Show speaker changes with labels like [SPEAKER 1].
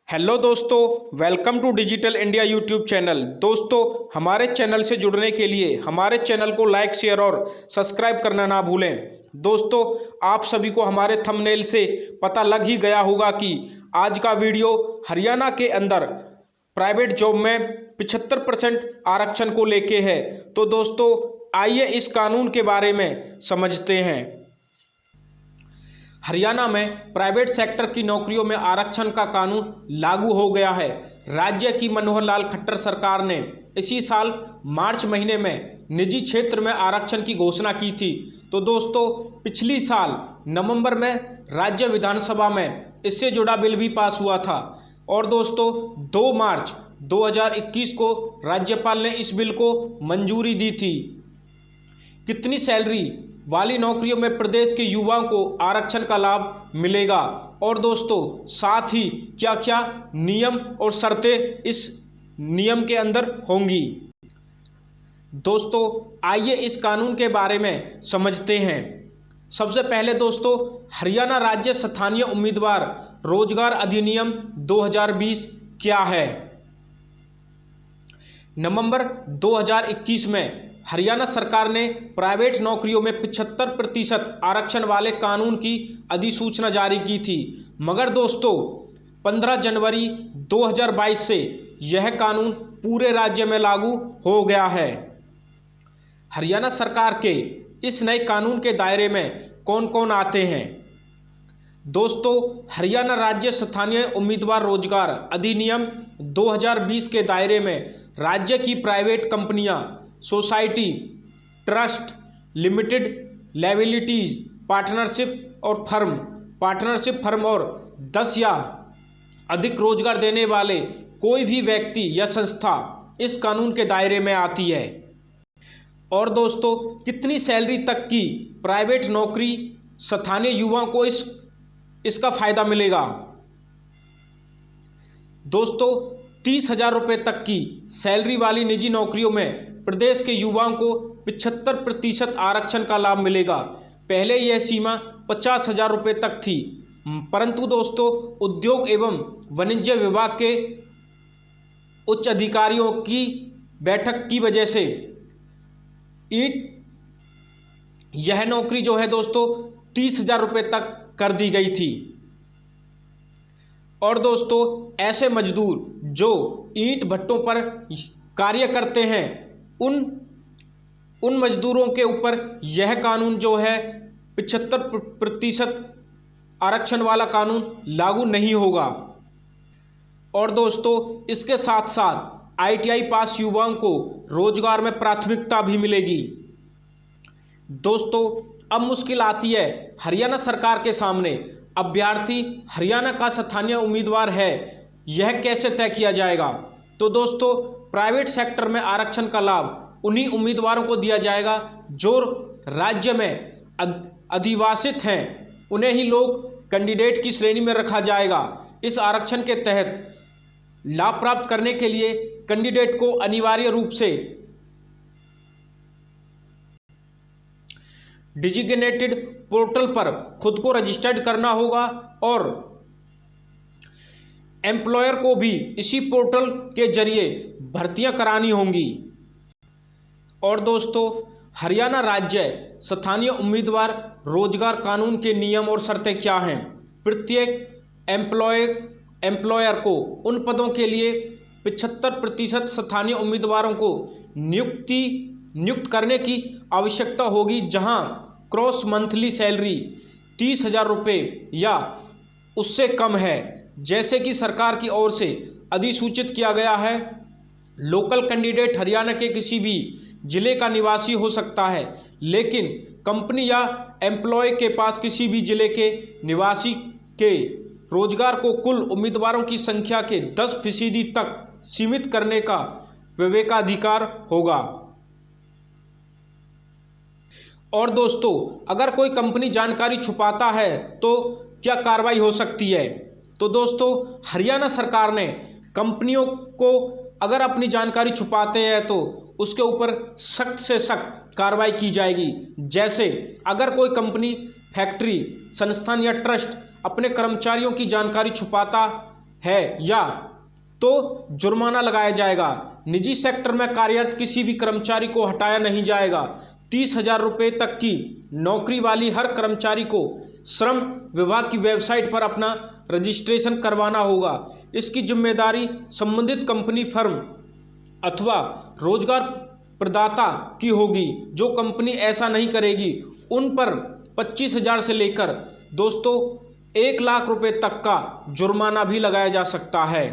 [SPEAKER 1] Hello दोस्तों, welcome to digital India YouTube channel. दोस्तों, हमारे चैनल से जुड़ने के लिए हमारे चैनल को लाइक, शेयर और सब्सक्राइब करना ना भूलें। दोस्तों, आप सभी को हमारे थंबनेल से पता लग ही गया होगा कि आज का वीडियो हरियाणा के अंदर प्राइवेट जॉब में 75% आरक्षण को लेके है। तो दोस्तों, आइए इस कानून के बारे में समझते हैं। हरियाणा में प्राइवेट सेक्टर की नौकरियों में आरक्षण का कानून लागू हो गया है। राज्य की मनोहर लाल खट्टर सरकार ने इसी साल मार्च महीने में निजी क्षेत्र में आरक्षण की घोषणा की थी। तो दोस्तों, पिछली साल नवंबर में राज्य विधानसभा में इससे जुड़ा बिल भी पास हुआ था और दोस्तों 2 मार्च 2021 को राज्यपाल ने इस बिल को मंजूरी दी थी। कितनी सैलरी वाली नौकरियों में प्रदेश के युवाओं को आरक्षण का लाभ मिलेगा और दोस्तों साथ ही क्या क्या नियम और शर्तें इस नियम के अंदर होंगी। दोस्तों, आइए इस कानून के बारे में समझते हैं। सबसे पहले दोस्तों, हरियाणा राज्य स्थानीय उम्मीदवार रोजगार अधिनियम 2020 क्या है। नवंबर 2021 में हरियाणा सरकार ने प्राइवेट नौकरियों में 75% आरक्षण वाले कानून की अधिसूचना जारी की थी, मगर दोस्तों 15 जनवरी 2022 से यह कानून पूरे राज्य में लागू हो गया है। हरियाणा सरकार के इस नए कानून के दायरे में कौन कौन आते हैं। दोस्तों, हरियाणा राज्य स्थानीय उम्मीदवार रोजगार अधिनियम 2020 के दायरे में राज्य की प्राइवेट कंपनियां, society, trust, limited liabilities, partnership firm और 10 या अधिक रोजगार देने वाले कोई भी व्यक्ति या संस्था इस कानून के दायरे में आती है। और दोस्तों, कितनी सैलरी तक की प्राइवेट नौकरी स्थानीय युवाओं को इसका फायदा मिलेगा। दोस्तों, 30,000 रुपये तक की सैलरी वाली निजी नौकरियों में प्रदेश के युवाओं को 75% आरक्षण का लाभ मिलेगा। पहले यह सीमा 50,000 रुपये तक थी, परंतु दोस्तों उद्योग एवं वाणिज्य विभाग के उच्च अधिकारियों की बैठक की वजह से यह नौकरी जो है दोस्तों 30,000 रुपये तक कर दी गई थी। और दोस्तों, ऐसे मजदूर जो ईंट भट्टों पर कार्य करते हैं उन मजदूरों के ऊपर यह कानून जो है 75% आरक्षण वाला कानून लागू नहीं होगा। और दोस्तों, इसके साथ साथ ITI पास युवाओं को रोजगार में प्राथमिकता भी मिलेगी। दोस्तों, अब मुश्किल आती है हरियाणा सरकार के सामने। अभ्यर्थी हरियाणा का स्थानीय उम्मीदवार है, यह कैसे तय किया जाएगा। तो दोस्तों, प्राइवेट सेक्टर में आरक्षण का लाभ उन्हीं उम्मीदवारों को दिया जाएगा जो राज्य में अधिवासित हैं, उन्हें ही लोग कैंडिडेट की श्रेणी में रखा जाएगा। इस आरक्षण के तहत लाभ प्राप्त करने के लिए कैंडिडेट को अनिवार्य रूप से डिजिग्नेटेड पोर्टल पर खुद को रजिस्टर्ड करना होगा और एम्प्लॉयर को भी इसी पोर्टल के जरिए भर्तियां करानी होंगी। और दोस्तों, हरियाणा राज्य स्थानीय उम्मीदवार रोजगार कानून के नियम और शर्तें क्या हैं। प्रत्येक एम्प्लॉयर को उन पदों के लिए 75% स्थानीय उम्मीदवारों को नियुक्त करने की आवश्यकता होगी, जहां क्रॉस मंथली सैलरी 30,000 रुपये या उससे कम है, जैसे कि सरकार की ओर से अधिसूचित किया गया है। लोकल कैंडिडेट हरियाणा के किसी भी जिले का निवासी हो सकता है, लेकिन कंपनी या एम्प्लॉय के पास किसी भी जिले के निवासी के रोजगार को कुल उम्मीदवारों की संख्या के 10% तक सीमित करने का विवेकाधिकार होगा। और दोस्तों, अगर कोई कंपनी जानकारी छुपाता है तो क्या कार्रवाई हो सकती है। तो दोस्तों, हरियाणा सरकार ने कंपनियों को अगर अपनी जानकारी छुपाते हैं तो उसके ऊपर सख्त से सख्त कार्रवाई की जाएगी। जैसे अगर कोई कंपनी, फैक्ट्री, संस्थान या ट्रस्ट अपने कर्मचारियों की जानकारी छुपाता है या तो जुर्माना लगाया जाएगा। निजी सेक्टर में कार्यरत किसी भी कर्मचारी को हटाया नहीं जाएगा। 30,000 रुपये तक की नौकरी वाली हर कर्मचारी को श्रम विभाग की वेबसाइट पर अपना रजिस्ट्रेशन करवाना होगा। इसकी जिम्मेदारी संबंधित कंपनी, फर्म अथवा रोजगार प्रदाता की होगी। जो कंपनी ऐसा नहीं करेगी उन पर 25,000 से लेकर दोस्तों 1 लाख रुपए तक का जुर्माना भी लगाया जा सकता है।